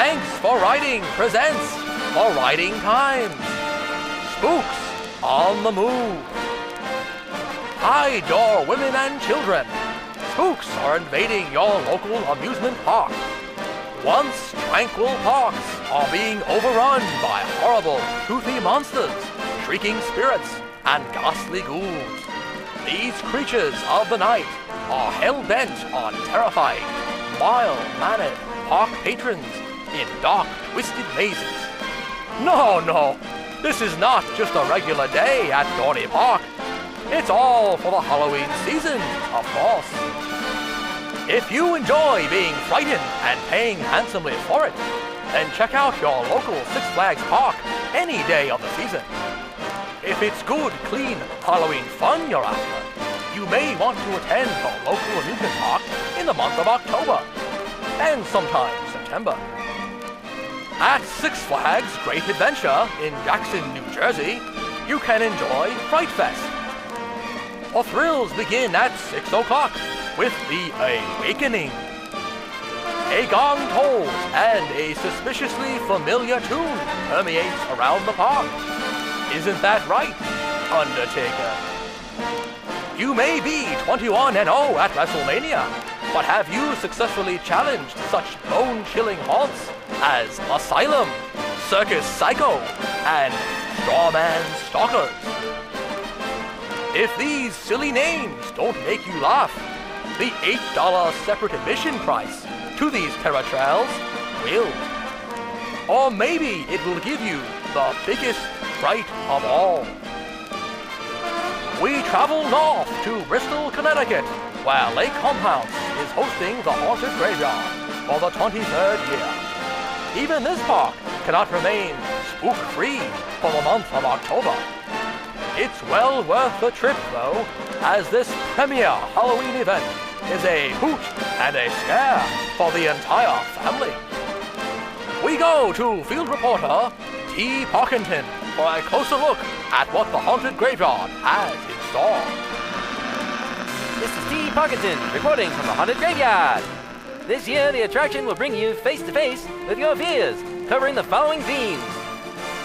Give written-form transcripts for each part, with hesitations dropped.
Thanks for Riding presents The Riding Times. Spooks on the move. Hide your women and children. Spooks are invading your local amusement park. Once tranquil parks are being overrun by horrible, toothy monsters, shrieking spirits, and ghastly ghouls. These creatures of the night are hell-bent on terrifying, mild-mannered park patrons in dark, twisted mazes. No, this is not just a regular day at Dorney Park. It's all for the Halloween season, of course. If you enjoy being frightened and paying handsomely for it, then check out your local Six Flags Park any day of the season. If it's good, clean Halloween fun you're after, you may want to attend your local amusement park in the month of October and sometime September. At Six Flags Great Adventure in Jackson, New Jersey, you can enjoy Fright Fest. The thrills begin at 6 o'clock with the Awakening. A gong tolls and a suspiciously familiar tune permeates around the park. Isn't that right, Undertaker? You may be 21 and 0 at WrestleMania, but have you successfully challenged such bone-chilling haunts as Asylum, Circus Psycho, and Strawman Stalkers? If these silly names don't make you laugh, the $8 separate admission price to these terror trails will. Or maybe it will give you the biggest fright of all. We travel north to Bristol, Connecticut, where Lake Compounce is hosting the Haunted Graveyard for the 23rd year. Even this park cannot remain spook-free for the month of October. It's well worth the trip, though, as this premier Halloween event is a hoot and a scare for the entire family. We go to field reporter T. Parkington for a closer look at what the Haunted Graveyard has in store. This is T. Parkington reporting from the Haunted Graveyard. This year, the attraction will bring you face-to-face with your fears, covering the following themes: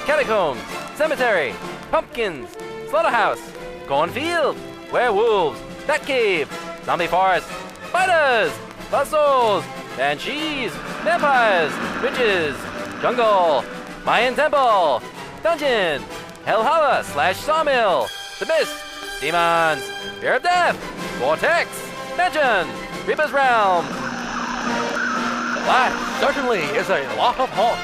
catacombs, cemetery, pumpkins, slaughterhouse, cornfield, werewolves, Batcave, zombie forest, spiders, fossils, banshees, vampires, witches, jungle, Mayan temple, dungeon, hellholler / sawmill, the mist, demons, fear of death, vortex, mansion, Reaper's realm. That certainly is a lot of haunt.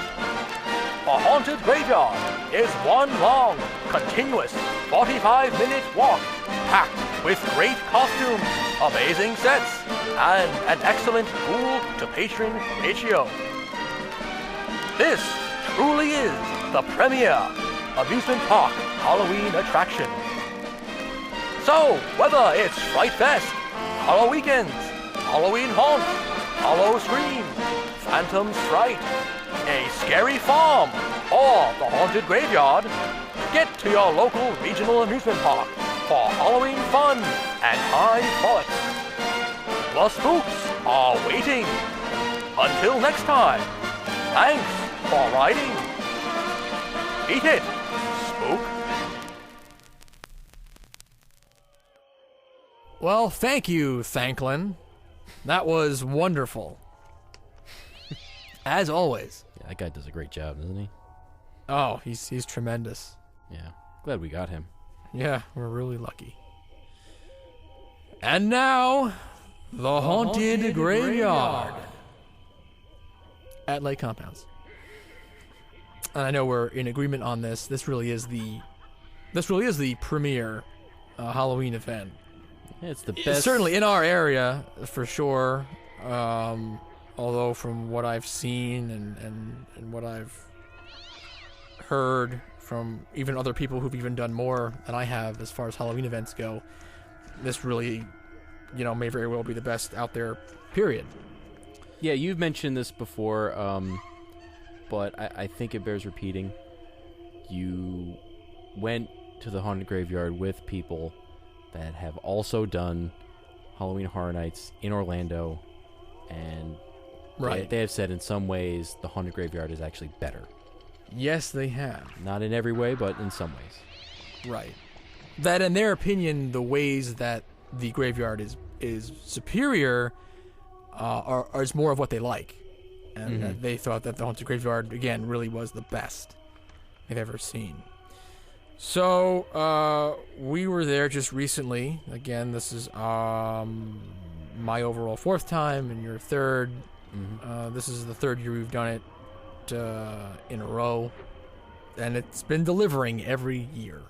A Haunted Graveyard is one long, continuous 45-minute walk packed with great costumes, amazing sets, and an excellent ghoul-to-patron ratio. This truly is the premier amusement park Halloween attraction. So, whether it's Fright Fest, Halloweekends, Halloween Haunt, Hollow Scream, Phantom's Fright, a scary farm, or the Haunted Graveyard, get to your local regional amusement park for Halloween fun and high frolics. The spooks are waiting. Until next time, thanks for riding. Beat it, spook. Well, thank you, Thanklyn. That was wonderful. As always. Yeah, that guy does a great job, doesn't he? Oh, he's tremendous. Yeah, glad we got him. Yeah, we're really lucky. And now, the Haunted Graveyard at Lake Compounce. And I know we're in agreement on this. This really is the premier Halloween event. It's the best. Certainly in our area, for sure. Although from what I've seen and what I've heard from even other people who've even done more than I have as far as Halloween events go, this really, may very well be the best out there, period. Yeah, you've mentioned this before, but I think it bears repeating. You went to the Haunted Graveyard with people that have also done Halloween Horror Nights in Orlando, and Right. They have said in some ways the haunted graveyard is actually better. Yes, they have. Not in every way, but in some ways. Right. That, in their opinion, the ways that the graveyard is superior is more of what they like. And they thought that the haunted graveyard, again, really was the best they've ever seen. So, we were there just recently. Again, this is my overall 4th time and your 3rd. This is the 3rd year we've done it in a row. And it's been delivering every year.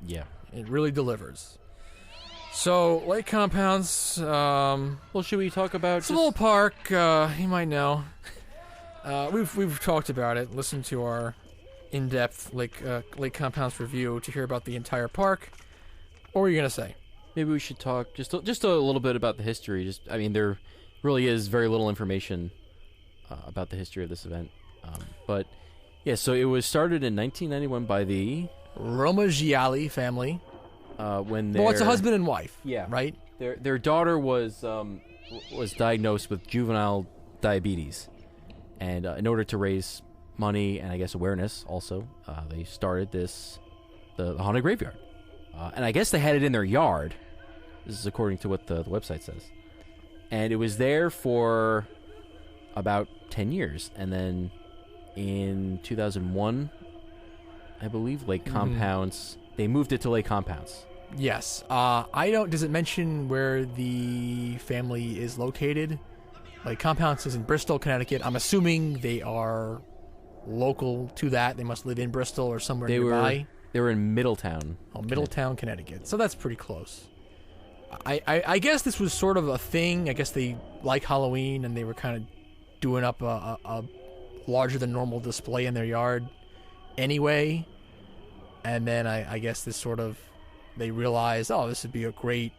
Yeah. It really delivers. So, Lake Compounce, well, should we talk about... It's a little park, you might know. We've talked about it. Listen to our in-depth Lake Compounce review to hear about the entire park. What were you going to say? Maybe we should talk just a little bit about the history. There really is very little information about the history of this event. But, yeah, so it was started in 1991 by the... Romagiali family. It's a husband and wife. Yeah. Right? Their daughter was diagnosed with juvenile diabetes. And in order to raise money and, I guess, awareness also, they started the haunted graveyard. And I guess they had it in their yard. This is according to what the website says. And it was there for about 10 years. And then in 2001, I believe, Lake Compounce, they moved it to Lake Compounce. Yes. Does it mention where the family is located? Lake Compounce is in Bristol, Connecticut. I'm assuming they are local to that. They must live in Bristol or somewhere nearby. They were in Middletown. Oh, Middletown, Connecticut. So that's pretty close. I guess this was sort of a thing. I guess they like Halloween, and they were kind of doing up a larger than normal display in their yard anyway. And then I guess they realized, this would be a great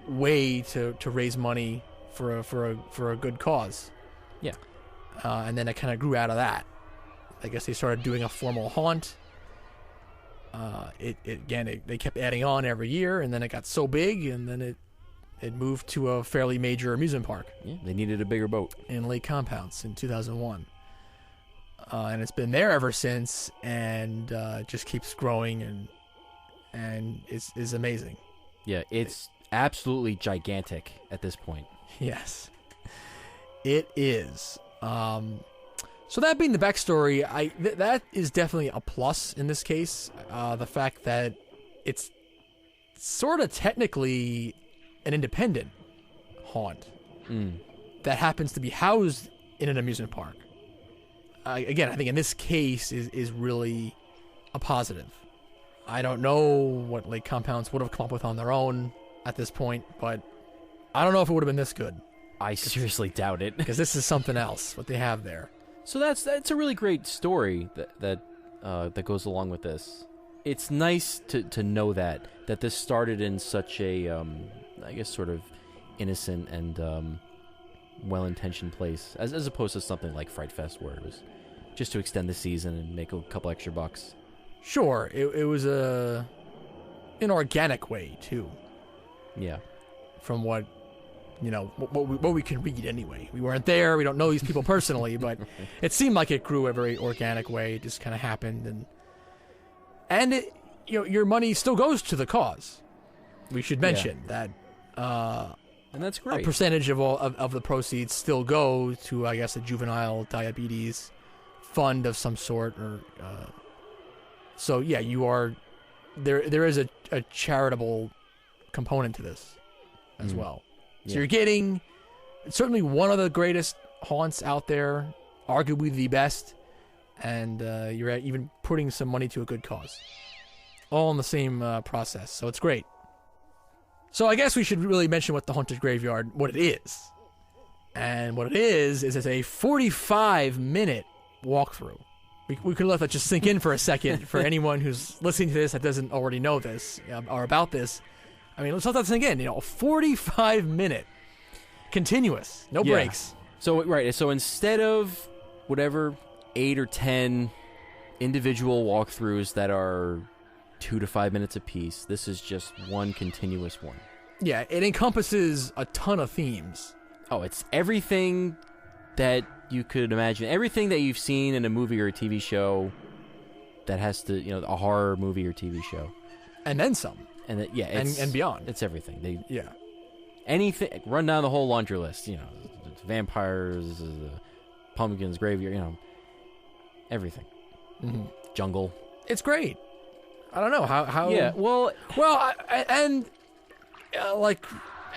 way to raise money for a good cause. Yeah. And then it kind of grew out of that. I guess they started doing a formal haunt. They kept adding on every year, and then it got so big, and then it moved to a fairly major amusement park. Yeah, they needed a bigger boat. In Lake Compounce in 2001. And it's been there ever since, and it just keeps growing, and is amazing. Yeah, it's absolutely gigantic at this point. Yes, it is. So that being the backstory, that is definitely a plus in this case. The fact that it's sort of technically an independent haunt that happens to be housed in an amusement park. Again, I think in this case is really a positive. I don't know what Lake Compounce would have come up with on their own at this point, but I don't know if it would have been this good. I seriously doubt it. Because this is something else, what they have there. So that's a really great story that goes along with this. It's nice to know that this started in such a, I guess, sort of innocent and well-intentioned place, as opposed to something like Fright Fest, where it was just to extend the season and make a couple extra bucks. Sure, it was an organic way too. Yeah. From what we can read anyway. We weren't there. We don't know these people personally, but it seemed like it grew a very organic way. It just kind of happened, and it, your money still goes to the cause. We should mention that. And that's great. A percentage of the proceeds still go to, I guess, a juvenile diabetes fund of some sort, or so. Yeah, you are there. There is a charitable component to this as well. So you're getting certainly one of the greatest haunts out there, arguably the best, and you're even putting some money to a good cause, all in the same process. So it's great. So I guess we should really mention what the haunted graveyard, what it is. And what it is it's a 45-minute walkthrough. We could let that just sink in for a second for anyone who's listening to this that doesn't already know this or about this. I mean, let's let that sink in. A 45-minute continuous, no breaks. So instead of whatever 8 or 10 individual walkthroughs that are 2 to 5 minutes apiece, this is just one continuous one. Yeah, it encompasses a ton of themes. Oh, it's everything that you could imagine. Everything that you've seen in a movie or a TV show that has to, a horror movie or TV show. And then some. And and beyond. It's everything. Yeah. Anything, run down the whole laundry list. Vampires, pumpkins, graveyard, everything. Mm-hmm. Jungle. It's great. I don't know how. Yeah. Well, like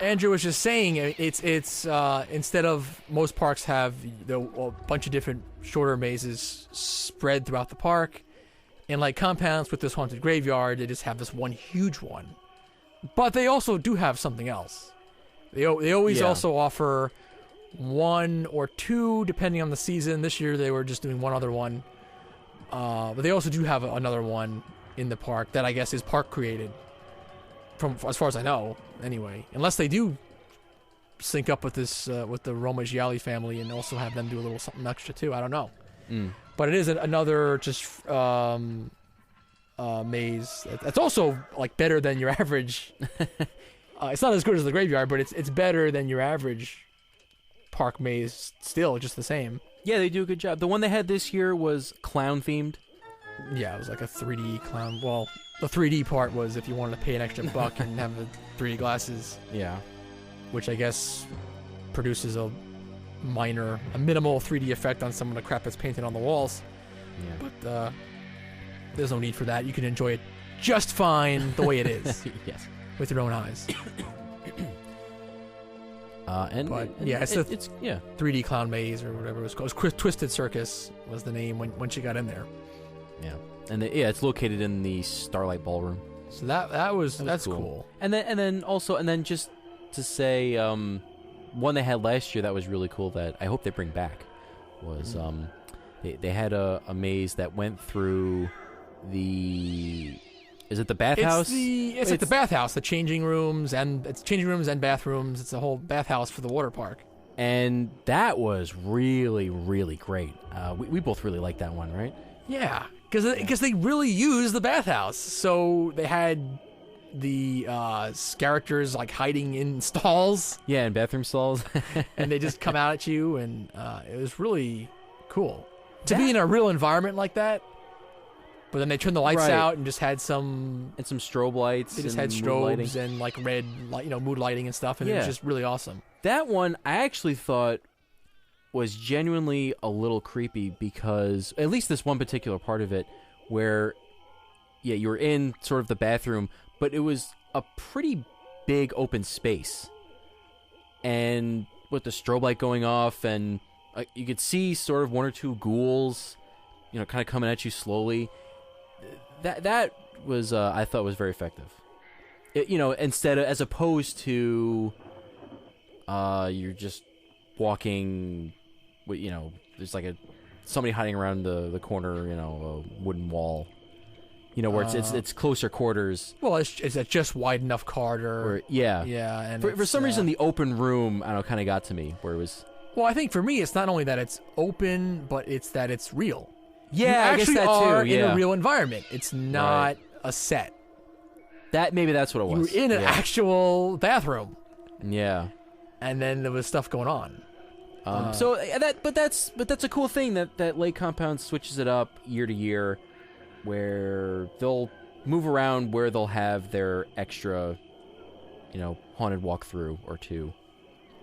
Andrew was just saying, it's instead of most parks have a bunch of different shorter mazes spread throughout the park, in Lake Compounce with this haunted graveyard, they just have this one huge one. But they also do have something else. They always also offer one or two, depending on the season. This year they were just doing one other one. But they also do have another one in the park that I guess is park created. From as far as I know, anyway. Unless they do sync up with this with the Roma Gialli family and also have them do a little something extra too. I don't know. But it is another just maze. It's also like better than your average. It's not as good as the graveyard, but it's better than your average park maze. Still, just the same. Yeah, they do a good job. The one they had this year was clown themed. Yeah, it was like a 3D clown. Well, the 3D part was if you wanted to pay an extra buck and have the 3D glasses. Yeah. Which I guess produces a minimal 3D effect on some of the crap that's painted on the walls. Yeah. But there's no need for that. You can enjoy it just fine the way it is. Yes. With your own eyes. It's 3D clown maze or whatever it was called. It was Twisted Circus was the name when she got in there. Yeah, and it's located in the Starlight Ballroom. So that's cool. And then just to say, one they had last year that was really cool that I hope they bring back was they had a maze that went through the. Is it the bathhouse? It's like the bathhouse, the changing rooms and bathrooms. It's a whole bathhouse for the water park. And that was really, really great. We both really liked that one, right? Yeah, because they really used the bathhouse. So they had the characters like hiding in stalls. Yeah, in bathroom stalls. And they just come out at you, and it was really cool to be in a real environment like that. But then they turned the lights out and just had some strobe lights. They just had strobes and like red, mood lighting and stuff, and it was just really awesome. That one I actually thought was genuinely a little creepy because at least this one particular part of it, where you were in sort of the bathroom, but it was a pretty big open space, and with the strobe light going off, and you could see sort of one or two ghouls, kind of coming at you slowly. That was I thought was very effective. As opposed to you're just walking with there's like somebody hiding around the corner, a wooden wall. Where it's closer quarters. Well, it's just wide enough corridor. Yeah. And for some reason the open room kind of got to me where it was. Well, I think for me it's not only that it's open, but it's that it's real. Yeah, you actually I guess that are too. in a real environment. It's not a set. Maybe that's what it was. You were in an actual bathroom. Yeah. And then there was stuff going on. But that's a cool thing that Lake Compounce switches it up year to year, where they'll move around where they'll have their extra, haunted walkthrough or two.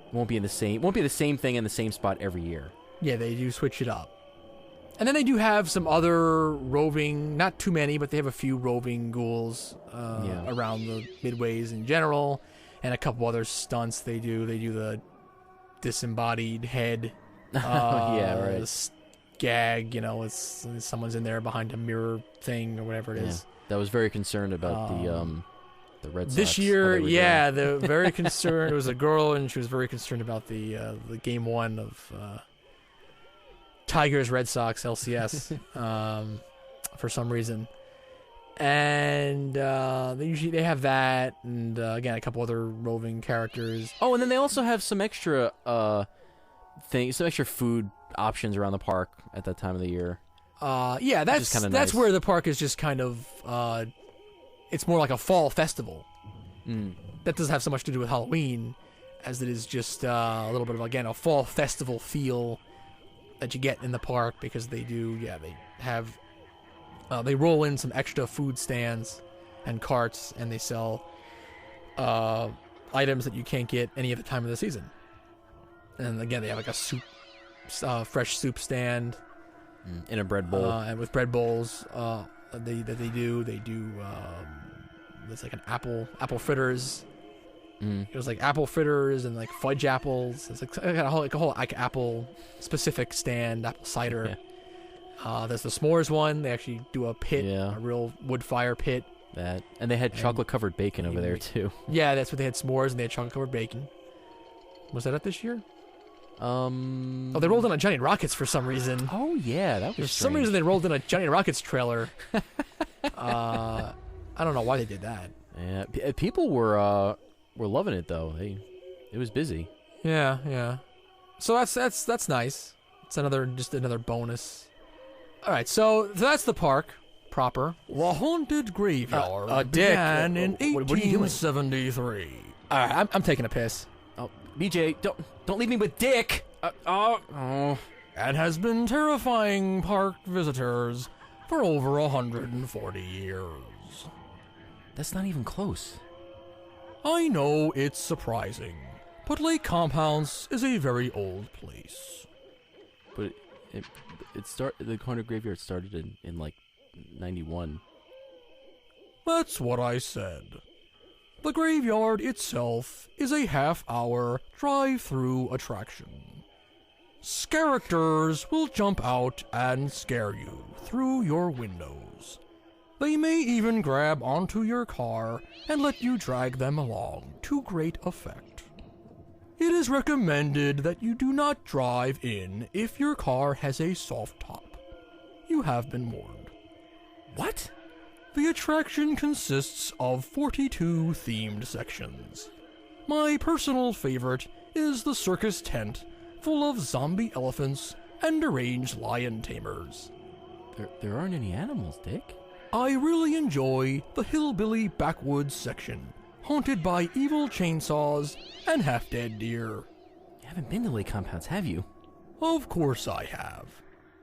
It won't be the same thing in the same spot every year. Yeah, they do switch it up. And then they do have some other roving, not too many, but they have a few roving ghouls around the midways in general, and a couple other stunts they do. They do the disembodied head, gag. It's someone's in there behind a mirror thing or whatever it is. That was very concerned about the Red Sox. This year, they're very concerned. It was a girl, and she was very concerned about the game one of. Tigers, Red Sox, LCS, for some reason, and they have that, and again a couple other roving characters. Oh, and then they also have some extra some extra food options around the park at that time of the year. That's nice. Where the park is just kind of it's more like a fall festival. That doesn't have so much to do with Halloween as it is just a little bit of a fall festival feel. that you get in the park because they have they roll in some extra food stands and carts, and they sell items that you can't get any other time of the season. And again, they have like a fresh soup stand in a bread bowl, and with bread bowls they do there's like an apple fritters. It was like apple fritters and like fudge apples. It's like a whole apple specific stand, apple cider. Yeah. There's the s'mores one. They actually do a pit, a real wood fire pit. That, and they had chocolate covered bacon over there too. Yeah, that's what they had, s'mores, and they had chocolate covered bacon. Was that up this year? They rolled in a Johnny Rockets for some reason. Oh yeah, that was for some reason they rolled in a Johnny Rockets trailer. I don't know why they did that. Yeah, people were loving it though. It was busy. Yeah. So that's nice. It's another bonus. All right, so that's the park proper. The haunted graveyard began in 1873. All right, I'm taking a piss. Oh, BJ, don't leave me with Dick. And has been terrifying park visitors for over 140 years. That's not even close. I know it's surprising, but Lake Compounce is a very old place. But the haunted graveyard started in like 91. That's what I said. The graveyard itself is a half-hour drive-through attraction. Characters will jump out and scare you through your windows. They may even grab onto your car and let you drag them along to great effect. It is recommended that you do not drive in if your car has a soft top. You have been warned. What? The attraction consists of 42 themed sections. My personal favorite is the circus tent, full of zombie elephants and deranged lion tamers. There aren't any animals, Dick. I really enjoy the hillbilly backwoods section, haunted by evil chainsaws and half-dead deer. You haven't been to Lake Compounce, have you? Of course I have.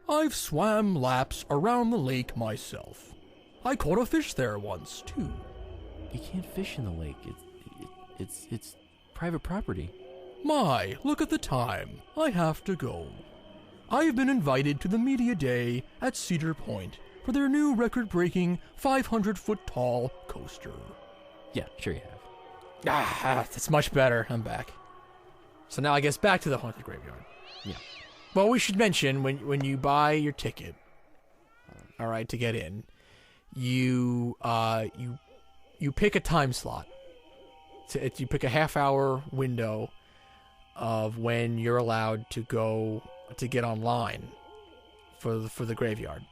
I've swam laps around the lake myself. I caught a fish there once, too. You can't fish in the lake. It's private property. My, look at the time. I have to go. I've been invited to the media day at Cedar Point for their new record-breaking 500-foot-tall coaster. Yeah, sure you have. That's much better. I'm back. So now I guess back to the haunted graveyard. Yeah. Well, we should mention when you buy your ticket, all right, to get in, you pick a time slot. You pick a half-hour window of when you're allowed to go to get online for the graveyard.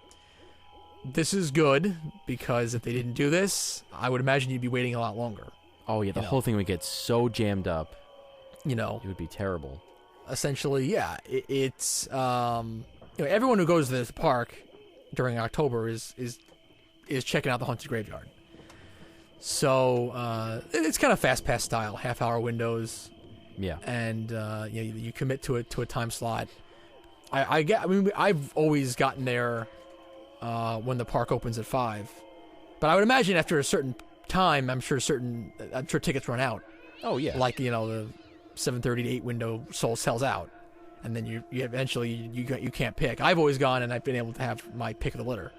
This is good because if they didn't do this, I would imagine you'd be waiting a lot longer. Oh yeah, the whole thing would get so jammed up. It would be terrible. Essentially, yeah. It's everyone who goes to this park during October is checking out the haunted graveyard. So it's kind of fast pass style, half-hour windows. Yeah. And you commit to a time slot. I've always gotten there when the park opens at 5, but I would imagine after a certain time, I'm sure tickets run out. Oh yeah. Like the 7:30 to 8 window sells out, and then you eventually you can't pick. I've always gone and I've been able to have my pick of the litter.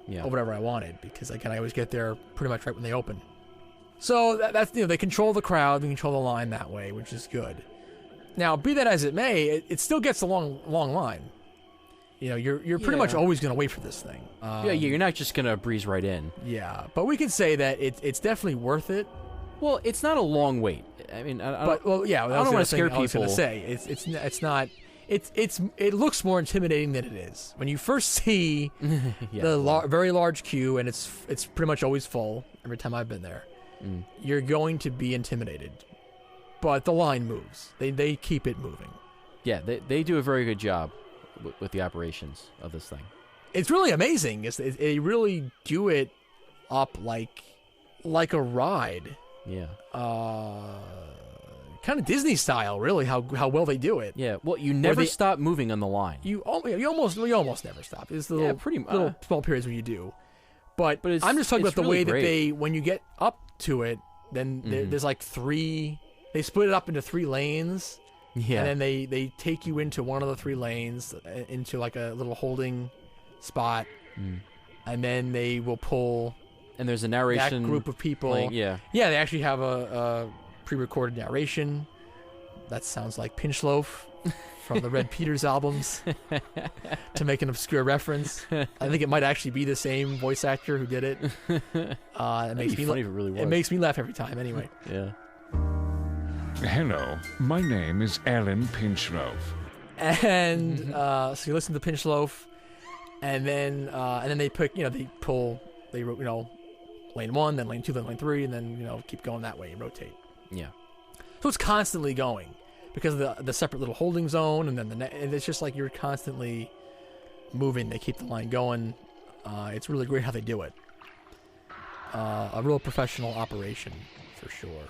Yeah. Or whatever I wanted, because I always get there pretty much right when they open. So that's they control the crowd, they control the line that way, which is good. Now, be that as it may, it still gets a long line. You're pretty much always going to wait for this thing. You're not just going to breeze right in. Yeah, but we can say that it's definitely worth it. Well, it's not a long wait. I mean, I don't want to scare people. I was going to say it's not. It looks more intimidating than it is. When you first see the very large queue, and it's pretty much always full every time I've been there, you're going to be intimidated. But the line moves. They keep it moving. Yeah, they do a very good job with the operations of this thing. It's really amazing. They really do it up like a ride. Yeah. kind of Disney style, really, how well they do it. Yeah. Well, you never stop moving on the line. You almost never stop. It's the little small periods when you do. But I'm just talking about the really way great. that they, when you get up to it, then there's like 3. They split it up into 3 lanes. Yeah. And then they take you into one of the 3 lanes, into like a little holding spot. And then they will pull. And there's a narration. That group of people. Playing, yeah. Yeah, they actually have a pre-recorded narration. That sounds like Pinch Loaf from the Red Peters albums, to make an obscure reference. I think it might actually be the same voice actor who did it. It makes me funny if it really was. It makes me laugh every time. Anyway. Yeah. Hello, my name is Alan Pinchloaf. And so you listen to Pinch Loaf, and then they pick. They pull. They lane 1, then lane 2, then lane 3, and then keep going that way and rotate. Yeah. So it's constantly going because of the separate little holding zone, and then and it's just like you're constantly moving. They keep the line going. It's really great how they do it. A real professional operation for sure.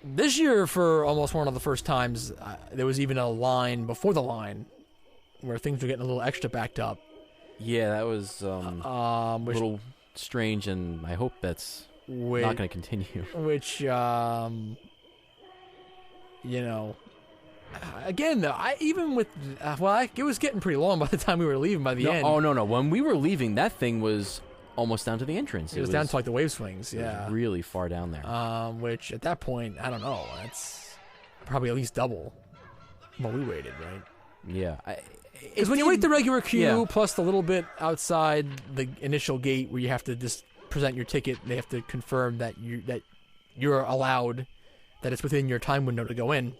This year, for almost one of the first times, there was even a line before the line where things were getting a little extra backed up. Yeah, that was a little strange, and I hope that's not going to continue. Which, again, though, even with, it was getting pretty long by the time we were leaving by the end. Oh, no. When we were leaving, that thing was almost down to the entrance. It was down to like the wave swings, yeah. It was really far down there. Which at that point, I don't know, that's probably at least double what we waited, right? Yeah. Because when you wait the regular queue, plus the little bit outside the initial gate where you have to just present your ticket, they have to confirm that you're allowed, that it's within your time window to go in.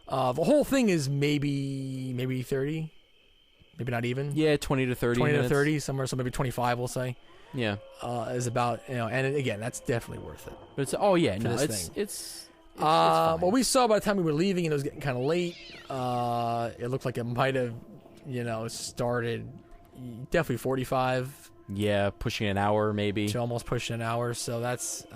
The whole thing is maybe 30, maybe not even. Yeah, 20 to 30 20 minutes. to 30, somewhere, so maybe 25, we'll say. Yeah. Is about, and again, that's definitely worth it. But it's, it's fine. What we saw by the time we were leaving, and it was getting kind of late, it looked like it might have, started definitely 45. Yeah, pushing an hour maybe. To almost pushing an hour, so that's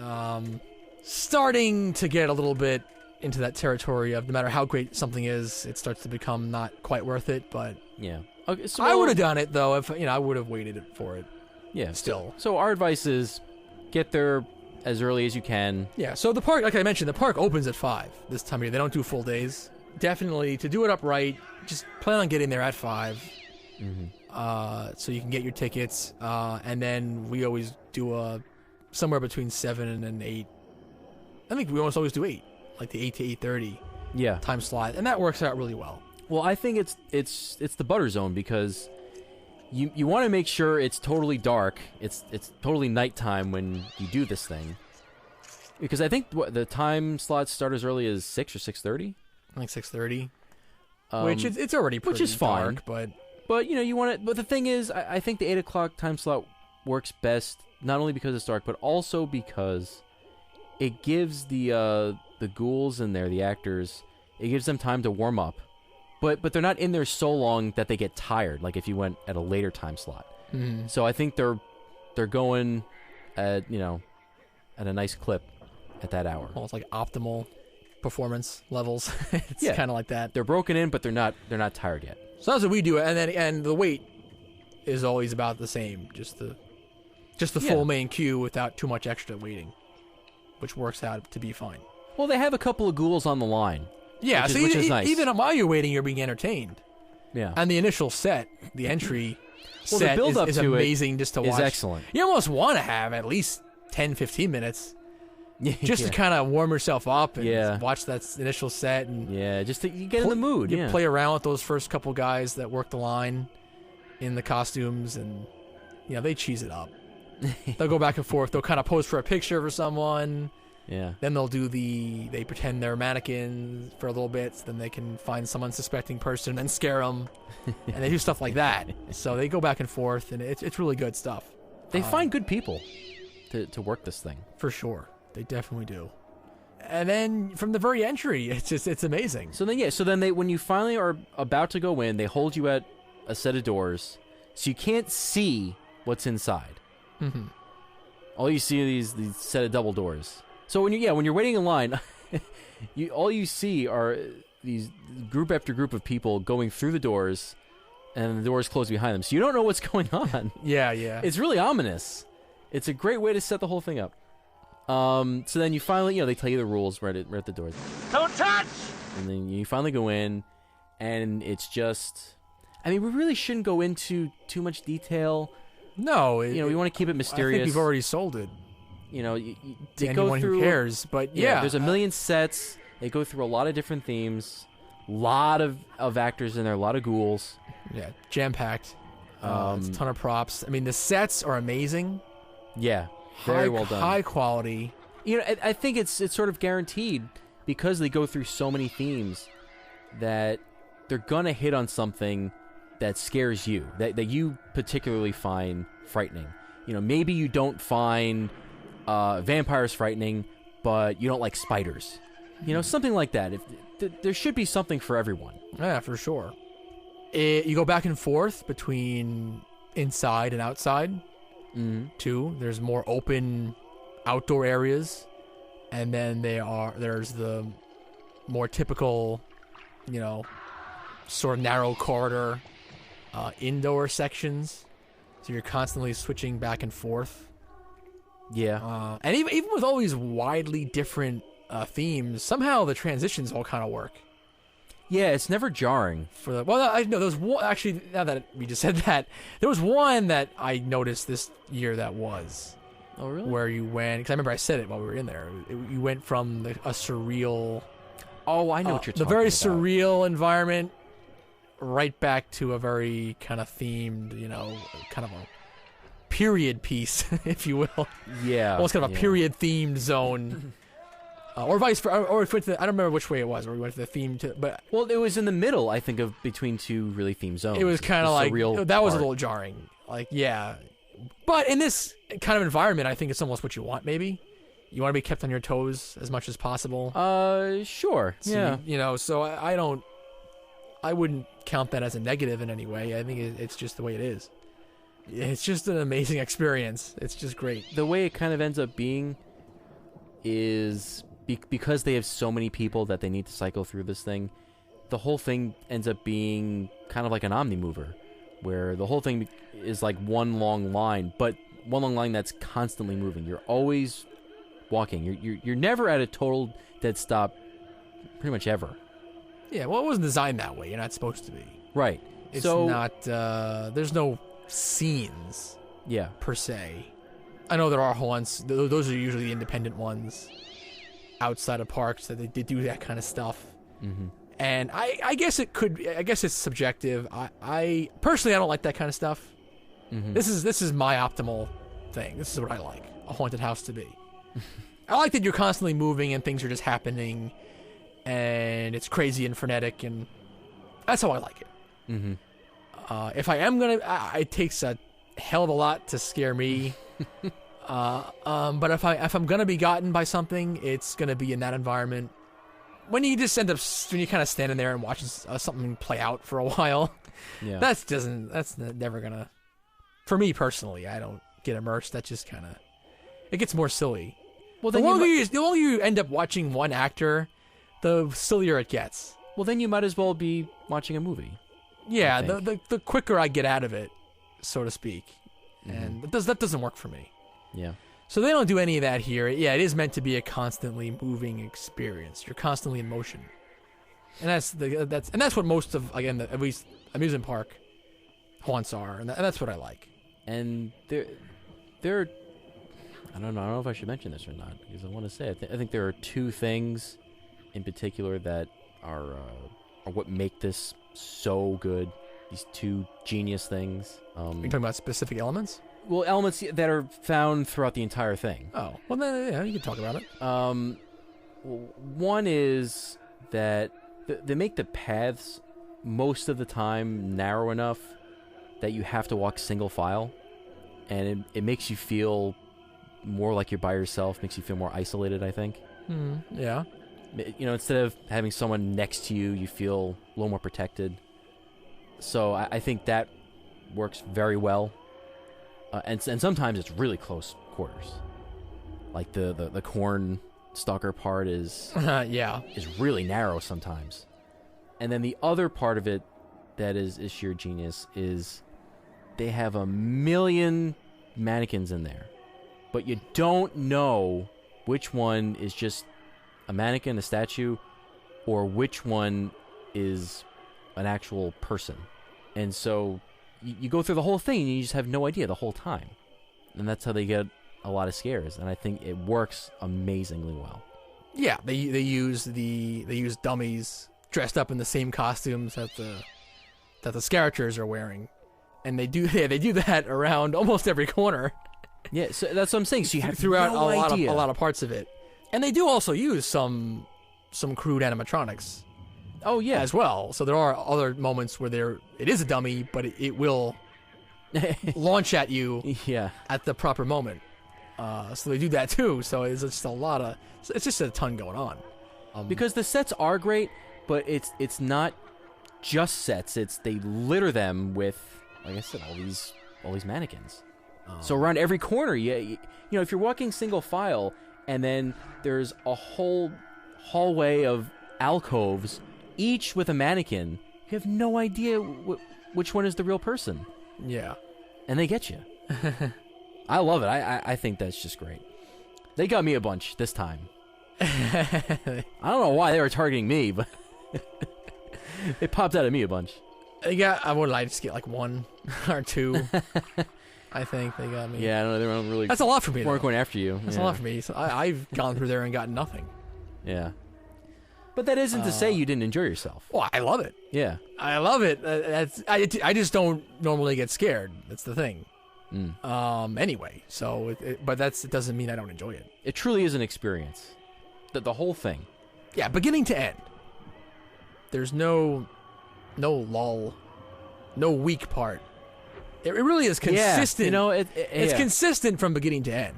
starting to get a little bit into that territory of no matter how great something is, it starts to become not quite worth it, but... Yeah. Okay, so I would have done it, though, if, I would have waited for it. Yeah. Still. So our advice is get there as early as you can. Yeah, so the park, like I mentioned, the park opens at 5 this time of year. They don't do full days. Definitely, to do it upright, just plan on getting there at 5. So you can get your tickets. And then we always do somewhere between 7 and 8. I think we almost always do 8, like the 8 to 8:30 time slot. And that works out really well. Well, I think it's the butter zone because you want to make sure it's totally dark. It's totally nighttime when you do this thing. Because I think the time slots start as early as 6 or 6:30. I think 6:30. Which it's already pretty which is fine, dark, but you want it. But the thing is, I think the 8 o'clock time slot works best not only because it's dark, but also because it gives the ghouls in there, the actors, it gives them time to warm up. But they're not in there so long that they get tired, like if you went at a later time slot. So I think they're going at at a nice clip at that hour. Well, it's like optimal performance levels. It's kind of like that. They're broken in, but they're not tired yet. So that's what we do, and the wait is always about the same, just the full main queue without too much extra waiting, which works out to be fine. Well, they have a couple of ghouls on the line. Yeah, which is nice. Even while you're waiting, you're being entertained. Yeah. And the initial set, the entry the set build-up is to amazing just to watch. Is excellent. You almost want to have at least 10, 15 minutes just to kind of warm yourself up and watch that initial set. And just to you get in the mood. You play around with those first couple guys that work the line in the costumes, and they cheese it up. They'll go back and forth. They'll kind of pose for a picture for someone. Yeah. Then they'll do they pretend they're mannequins for a little bit, so then they can find some unsuspecting person and scare them. And they do stuff like that. So they go back and forth, and it's really good stuff. They find good people to work this thing. For sure. They definitely do. And then from the very entry, it's amazing. So then when you finally are about to go in, they hold you at a set of doors, so you can't see what's inside. All you see are these set of double doors. So when you're waiting in line, all you see are these group after group of people going through the doors, and the doors close behind them. So you don't know what's going on. Yeah. It's really ominous. It's a great way to set the whole thing up. So then you finally, they tell you the rules right at the doors. Don't touch! And then you finally go in, and it's just... I mean, we really shouldn't go into too much detail. No. We want to keep it mysterious. I think we've already sold it. They to go anyone through... who cares, but Yeah, there's a million sets. They go through a lot of different themes. A lot of actors in there, a lot of ghouls. Yeah, jam-packed. It's a ton of props. I mean, the sets are amazing. Yeah, very well done. High quality. I think it's sort of guaranteed because they go through so many themes that they're gonna hit on something that scares you, that you particularly find frightening. Maybe you don't find vampires frightening, but you don't like spiders. Something like that. There should be something for everyone. Yeah, for sure. You go back and forth between inside and outside. Too. There's more open outdoor areas, and then there's the more typical, sort of narrow corridor indoor sections. So you're constantly switching back and forth. Yeah. And even with all these widely different themes, somehow the transitions all kind of work. Yeah, it's never jarring. There was one, actually, now that we just said that, there was one that I noticed this year that was. Oh, really? Where you went, because I remember I said it while we were in there. You went from a surreal... Oh, I know what you're talking about. The very surreal environment right back to a very kind of themed, kind of a period piece, if you will. Yeah. Almost kind of a period-themed zone. Or vice versa, or if I don't remember which way it was, or we went to the theme but well, it was in the middle, I think, of between two really themed zones. It was kind of like that was a little jarring, yeah. But in this kind of environment, I think it's almost what you want. Maybe you want to be kept on your toes as much as possible. Sure, so, yeah. So I wouldn't count that as a negative in any way. I think it's just the way it is. It's just an amazing experience. It's just great. The way it kind of ends up being is. Because they have so many people that they need to cycle through this thing, the whole thing ends up being kind of like an omnimover, where the whole thing is like one long line, but one long line that's constantly moving. You're always walking. You're never at a total dead stop, pretty much ever. Yeah, well, it wasn't designed that way. You're not supposed to be. Right. It's not. There's no scenes. Yeah. Per se. I know there are haunts. Those are usually the independent ones. Outside of parks that they do that kind of stuff. Mm-hmm. And I guess it could. I guess it's subjective. I personally, I don't like that kind of stuff. Mm-hmm. This is my optimal thing. This is what I like a haunted house to be. I like that you're constantly moving and things are just happening, and it's crazy and frenetic, and that's how I like it. Mm-hmm. If I am gonna, it takes a hell of a lot to scare me. But if I'm gonna be gotten by something, it's gonna be in that environment. When you just when you're kind of standing there and watching something play out for a while, yeah, that's never gonna. For me personally, I don't get immersed. That just kind of, it gets more silly. Well, the longer you end up watching one actor, the sillier it gets. Well, then you might as well be watching a movie. Yeah, the quicker I get out of it, so to speak. And that doesn't work for me. Yeah. So they don't do any of that here. Yeah, it is meant to be a constantly moving experience. You're constantly in motion, and that's what most of at least amusement park haunts are, and that's what I like. And there, I don't know if I should mention this or not because I want to say I think there are two things in particular that are what make this so good. These two genius things. Are you talking about specific elements? Well, elements that are found throughout the entire thing. Oh, well, then, yeah, you can talk about it. One is that they make the paths most of the time narrow enough that you have to walk single file, and it makes you feel more like you're by yourself, makes you feel more isolated, I think. Yeah. Instead of having someone next to you, you feel a little more protected. So I think that works very well. And sometimes it's really close quarters. Like the corn stalker part is Yeah. is really narrow sometimes. And then the other part of it that is sheer genius is they have a million mannequins in there, but you don't know which one is just a mannequin, a statue, or which one is an actual person. And so you go through the whole thing and you just have no idea the whole time. And that's how they get a lot of scares, and I think it works amazingly well. Yeah, they use dummies dressed up in the same costumes that the characters are wearing, and they do that around almost every corner. Yeah, so that's what I'm saying. So you have throughout no idea. a lot of parts of it, and they do also use some crude animatronics. Oh yeah, as well. So there are other moments where it is a dummy, but it will launch at you at the proper moment. So they do that too. So it's just it's just a ton going on. Because the sets are great, but it's not just sets. It's they litter them with, like I said, all these mannequins. So around every corner, you know, if you're walking single file, and then there's a whole hallway of alcoves, each with a mannequin, you have no idea which one is the real person. Yeah, and they get you. I love it. I think that's just great. They got me a bunch this time. I don't know why they were targeting me, but they popped out at me a bunch. I would like to get like one or two. I think they got me. Yeah, I don't know. They weren't really. That's a lot for me. Weren't going after you. That's a lot for me. So I've gone through there and gotten nothing. Yeah, but that isn't to say you didn't enjoy yourself. Well, I love it. Yeah, I love it. I just don't normally get scared. That's the thing. Anyway, so it doesn't mean I don't enjoy it. It truly is an experience. The whole thing. Yeah, beginning to end. There's no lull, no weak part. It really is consistent. Yeah, you know, it's consistent from beginning to end.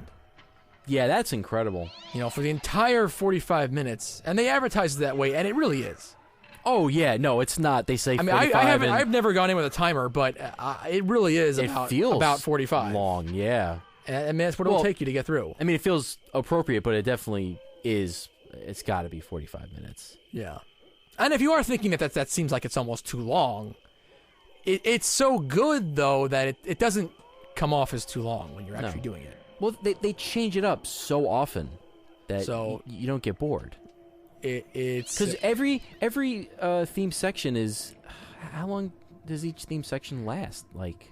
Yeah, that's incredible. You know, for the entire 45 minutes, and they advertise it that way, and it really is. Oh yeah, no, it's not. They say 45. I've never gone in with a timer, but it really is. It feels about 45 long. Yeah, and I mean, that's what it'll take you to get through. I mean, it feels appropriate, but it definitely is. It's got to be 45 minutes. Yeah, and if you are thinking that seems like it's almost too long, it's so good though that it doesn't come off as too long when you're actually doing it. Well, they change it up so often that you don't get bored. It's because every theme section is, how long does each theme section last? Like,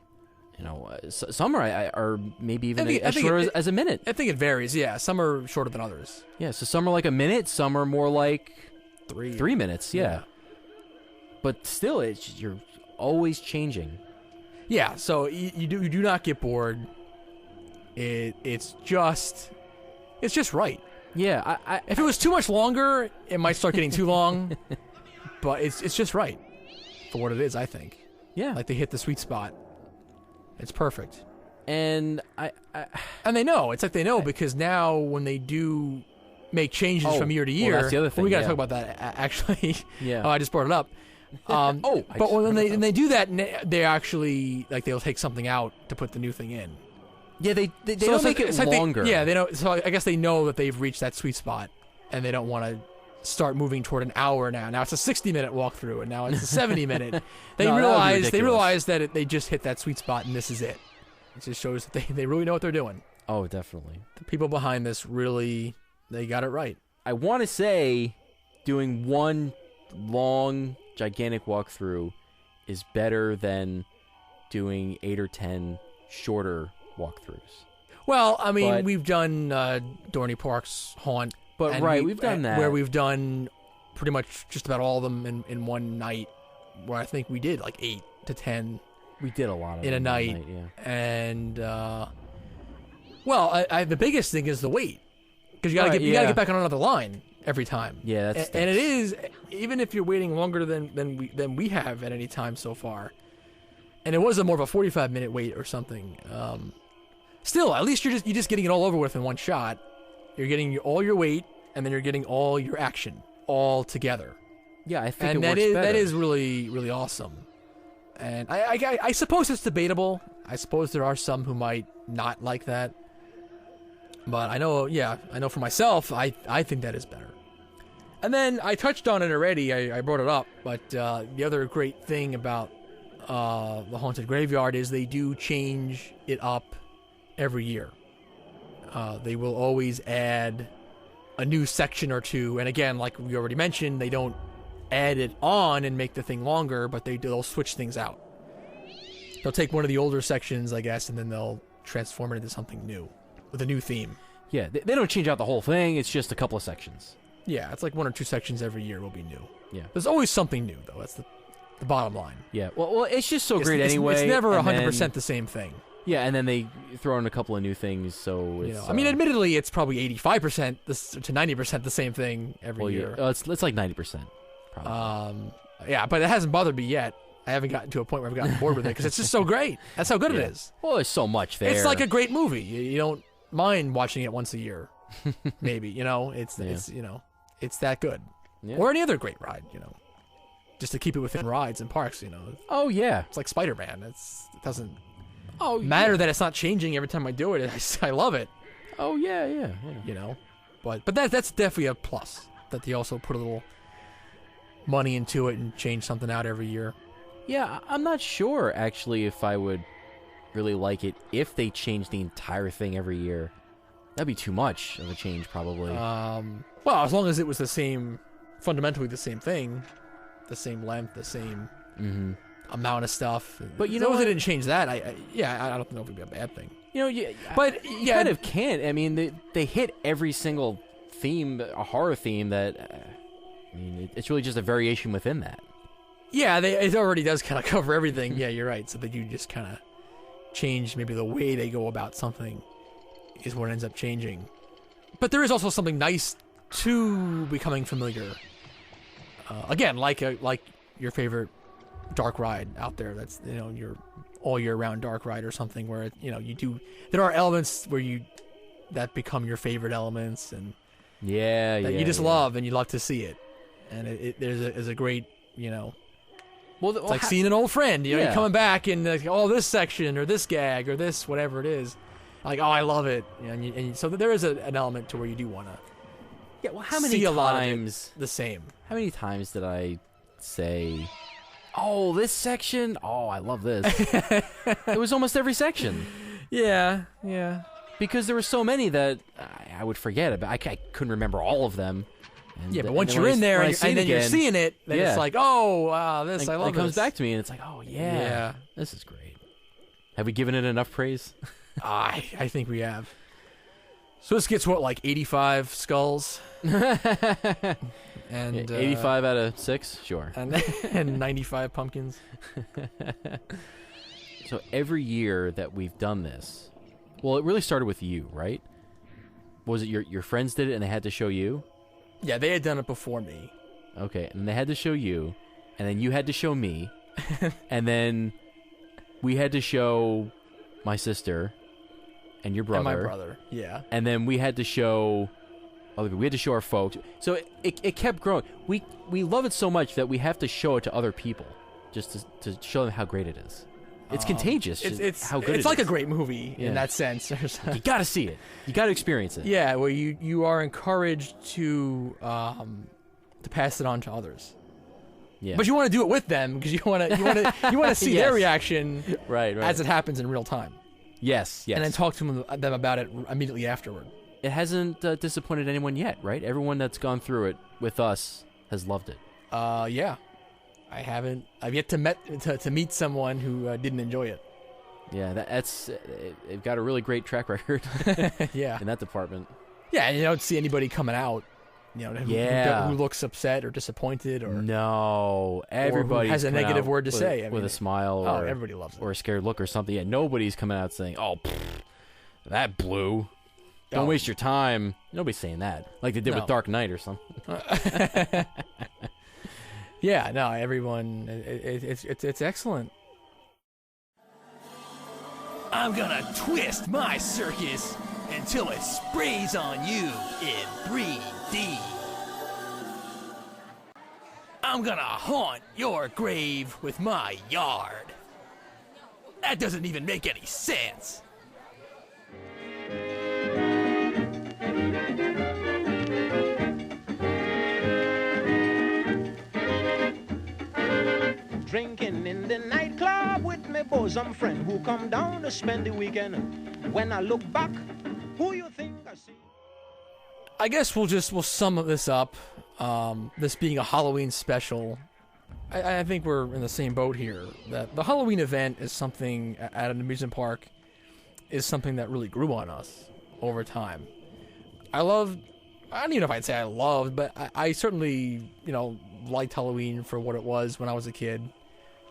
you know, some are maybe even as short as a minute. I think it varies. Yeah, some are shorter than others. Yeah, so some are like a minute, some are more like 3 minutes. Yeah, but still, you're always changing. Yeah, so you do not get bored. It's just right. Yeah, if it was too much longer, it might start getting too long. But it's just right for what it is, I think. Yeah, like they hit the sweet spot. It's perfect. And and they know. It's like they know because now when they do make changes from year to year, that's the other thing. We got to talk about that actually. Yeah. I just brought it up. But when they do that, they actually they'll take something out to put the new thing in. Yeah, they don't make it longer. They know. So I guess they know that they've reached that sweet spot, and they don't want to start moving toward an hour now. Now it's a 60-minute walkthrough, and now it's a 70-minute. They realize that they just hit that sweet spot, and this is it. It just shows that they really know what they're doing. Oh, definitely. The people behind this really, they got it right. I want to say doing one long, gigantic walkthrough is better than doing 8 or 10 shorter walkthroughs. Well, I mean, we've done Dorney Park's Haunt. But we've done that. Where we've done pretty much just about all of them in one night, where I think we did like 8 to 10. We did a lot of in them a night. Yeah. And, the biggest thing is the wait. Because you gotta get back on another line every time. Yeah, that's and it is, even if you're waiting longer than we have at any time so far, and it was more of a 45-minute wait or something, still, at least you're just getting it all over with in one shot. You're getting all your weight, and then you're getting all your action all together. Yeah, I think and it works better. That is really, really awesome. And I suppose it's debatable. I suppose there are some who might not like that. But I know for myself, I think that is better. And then I touched on it already. I brought it up, but the other great thing about the Haunted Graveyard is they do change it up every year. They will always add a new section or two, and again, like we already mentioned, they don't add it on and make the thing longer, but they'll switch things out. They'll take one of the older sections, I guess, and then they'll transform it into something new with a new theme. Yeah, they don't change out the whole thing. It's just a couple of sections. Yeah, it's like one or two sections every year will be new. Yeah. There's always something new, though. That's the bottom line. Yeah, well, it's just so great It's anyway. It's never and 100% then- the same thing. Yeah, and then they throw in a couple of new things, so it's... I mean, admittedly, it's probably 85% to 90% the same thing every year. It's like 90%, probably. Yeah, but it hasn't bothered me yet. I haven't gotten to a point where I've gotten bored with it because it's just so great. That's how good it is. Well, there's so much there. It's like a great movie. You don't mind watching it once a year, maybe. It's it's that good. Yeah. Or any other great ride. Just to keep it within rides and parks. Oh, yeah. It's like Spider-Man. It doesn't Oh, matter that it's not changing every time I do it. I love it. Oh, yeah. But that's definitely a plus that they also put a little money into it and change something out every year. Yeah, I'm not sure, actually, if I would really like it if they changed the entire thing every year. That'd be too much of a change, probably. Well, as long as it was fundamentally the same thing, the same length, the same amount of stuff. But as long as they didn't change that, I don't know if it'd be a bad thing. But you kind of can't. I mean, they hit every single theme, a horror theme that... it's really just a variation within that. Yeah, it already does kind of cover everything. Yeah, you're right. So that you just kind of change maybe the way they go about something is what ends up changing. But there is also something nice to becoming familiar. Again, like your favorite dark ride out there. That's your all year round dark ride or something where there are elements that become your favorite elements and that you just love and you love to see it. And there's a great Well, it's like seeing an old friend. You're coming back and this section or this gag or this whatever it is. Like, I love it. And so there is an element to where you do want to. Yeah. Well, how many see times a lot of it the same? How many times did I say, "Oh, this section. Oh, I love this." It was almost every section. Yeah. Because there were so many that I would forget about. I couldn't remember all of them. And, but once you're in there and then you're seeing it, then it's like, oh, wow, this, I love it. It comes back to me, and it's like, oh, yeah, this is great. Have we given it enough praise? I think we have. So this gets, 85 skulls? And 85 out of 6? Sure. And 95 pumpkins? So every year that we've done this, well, it really started with you, right? Was it your friends did it and they had to show you? Yeah, they had done it before me. Okay, and they had to show you, and then you had to show me, and then we had to show my sister and your brother. And my brother, yeah. And then we had to show other people. We had to show our folks. So it kept growing. We love it so much that we have to show it to other people just to show them how great it is. It's contagious. It's how good it's it like is. A great movie in that sense. You got to see it. You got to experience it. Yeah, where you are encouraged to pass it on to others. Yeah. But you want to do it with them because you want to see their reaction right as it happens in real time. Yes. And then talk to them about it immediately afterward. It hasn't disappointed anyone yet, right? Everyone that's gone through it with us has loved it. Yeah. I haven't. I've yet to meet someone who didn't enjoy it. Yeah, that's they've got a really great track record. Yeah, in that department. Yeah, and you don't see anybody coming out, who looks upset or disappointed or everybody has a negative word to say with a smile or everybody loves it. Or a scared look or something. Yeah, nobody's coming out saying, "Oh, that blew." Don't waste your time. Nobody's saying that like they did with Dark Knight or something. Yeah, no, everyone, it's excellent. I'm gonna twist my circus until it sprays on you in 3D. I'm gonna haunt your grave with my yard. That doesn't even make any sense. drinking in the nightclub with my bosom friend who come down to spend the weekend. When I look back, who you think I see? I guess we'll sum this up. This being a Halloween special, I think we're in the same boat here. That the Halloween event is something at an amusement park is something that really grew on us over time. I don't even know if I'd say I loved, but I certainly, liked Halloween for what it was when I was a kid.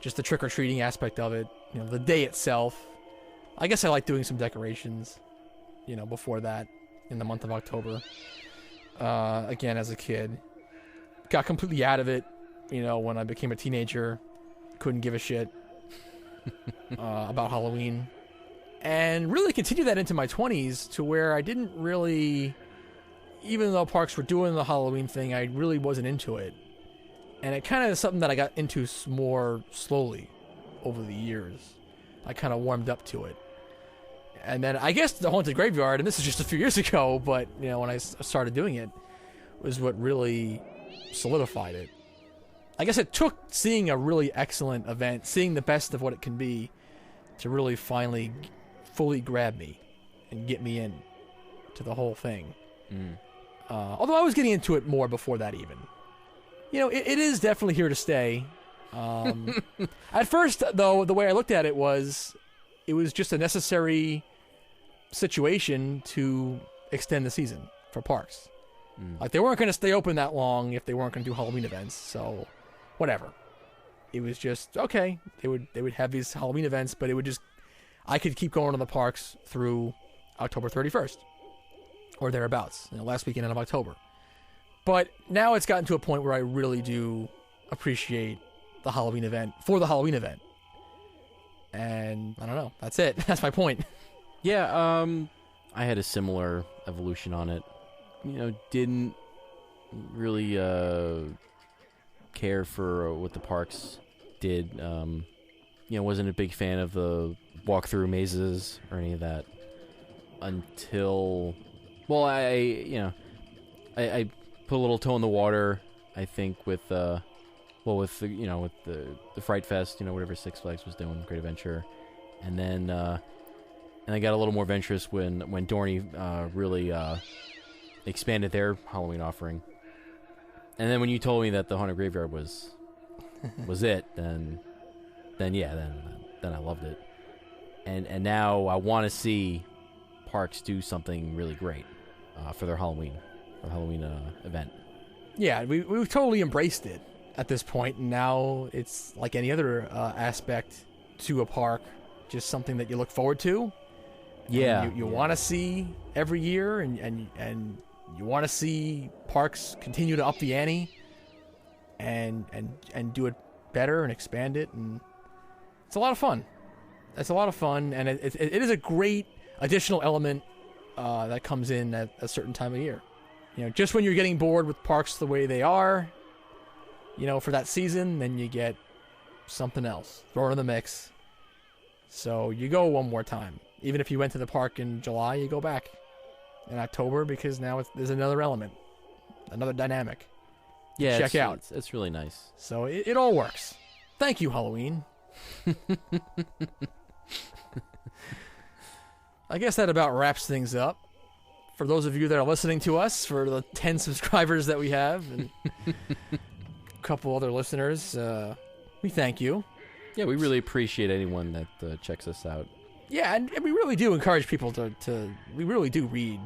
Just the trick-or-treating aspect of it, the day itself. I guess I liked doing some decorations, before that, in the month of October. Again, as a kid. Got completely out of it, when I became a teenager. Couldn't give a shit about Halloween. And really continued that into my 20s to where I didn't really... Even though parks were doing the Halloween thing, I really wasn't into it. And it kind of is something that I got into more slowly over the years. I kind of warmed up to it. And then I guess the Haunted Graveyard, and this is just a few years ago, but when I started doing it, was what really solidified it. I guess it took seeing a really excellent event, seeing the best of what it can be, to really finally fully grab me and get me in to the whole thing. Although I was getting into it more before that even. It is definitely here to stay. At first, though, the way I looked at it was just a necessary situation to extend the season for parks. Like, they weren't going to stay open that long if they weren't going to do Halloween events, so whatever. It was just, okay, they would have these Halloween events, but I could keep going to the parks through October 31st. Or thereabouts, last weekend of October. But now it's gotten to a point where I really do appreciate the Halloween event for the Halloween event. And I don't know, that's it. That's my point. Yeah, I had a similar evolution on it. Didn't really care for what the parks did. Wasn't a big fan of the walkthrough mazes or any of that until... Well, I put a little toe in the water, I think, with the Fright Fest, whatever Six Flags was doing, Great Adventure, and then I got a little more adventurous when Dorney really expanded their Halloween offering, and then when you told me that the Haunted Graveyard was it, then I loved it, and now I want to see parks do something really great for their Halloween event. Yeah, we've totally embraced it at this point, and now it's like any other aspect to a park, just something that you look forward to. Yeah, you want to see every year, and you want to see parks continue to up the ante and do it better and expand it, and it's a lot of fun. It's a lot of fun, and it is a great additional element that comes in at a certain time of year. Just when you're getting bored with parks the way they are, for that season, then you get something else thrown in the mix. So you go one more time. Even if you went to the park in July, you go back in October because now there's another element, another dynamic. Yeah, check out. It's really nice. So it all works. Thank you, Halloween. I guess that about wraps things up. For those of you that are listening to us, for the 10 subscribers that we have, and a couple other listeners, we thank you. Yeah, we really appreciate anyone that checks us out. Yeah, and we really do encourage people to we really do read.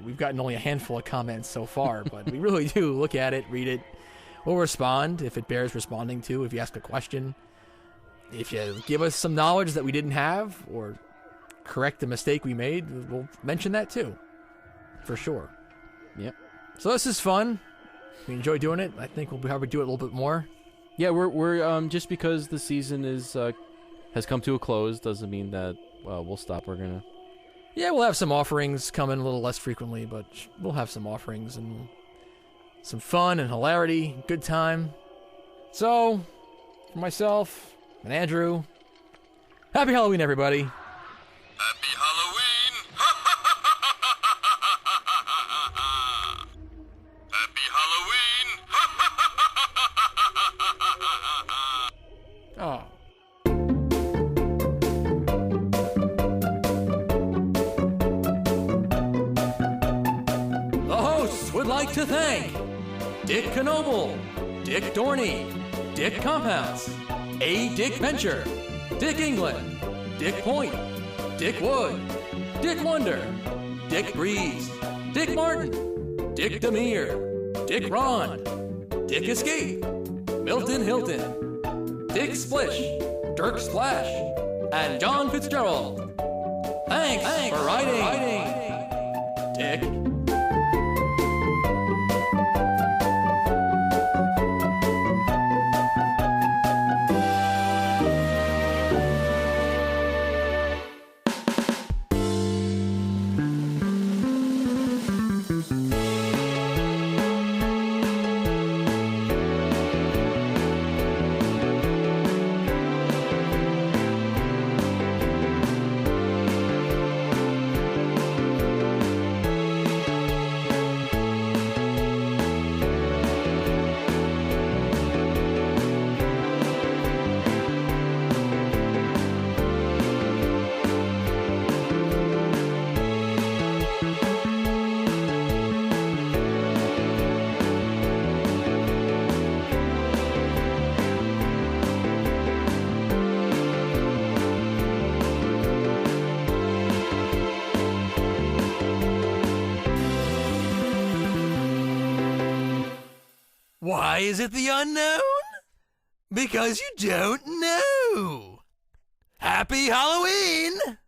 We've gotten only a handful of comments so far, but we really do look at it, read it. We'll respond if it bears responding to, if you ask a question. If you give us some knowledge that we didn't have, or correct the mistake we made, we'll mention that too. For sure. Yep. So this is fun. We enjoy doing it. I think we'll probably do it a little bit more. Yeah, we're just because the season has come to a close doesn't mean that we'll stop. Yeah, we'll have some offerings coming a little less frequently, but we'll have some offerings and some fun and hilarity, good time. So, for myself and Andrew, happy Halloween, everybody. Happy Halloween! Happy Halloween! Oh. The hosts would like to thank Dick Knoble, Dick Dorney, Dick Compounce, A. Dick Venture, Dick England, Dick Point, Dick Wood, Dick Wonder, Dick Breeze, Dick Martin, Dick Demere, Dick Ron, Dick Escape, Milton Hilton, Dick Splish, Dirk Splash, and John Fitzgerald. Thanks for writing. Dick. Why is it the unknown? Because you don't know. Happy Halloween!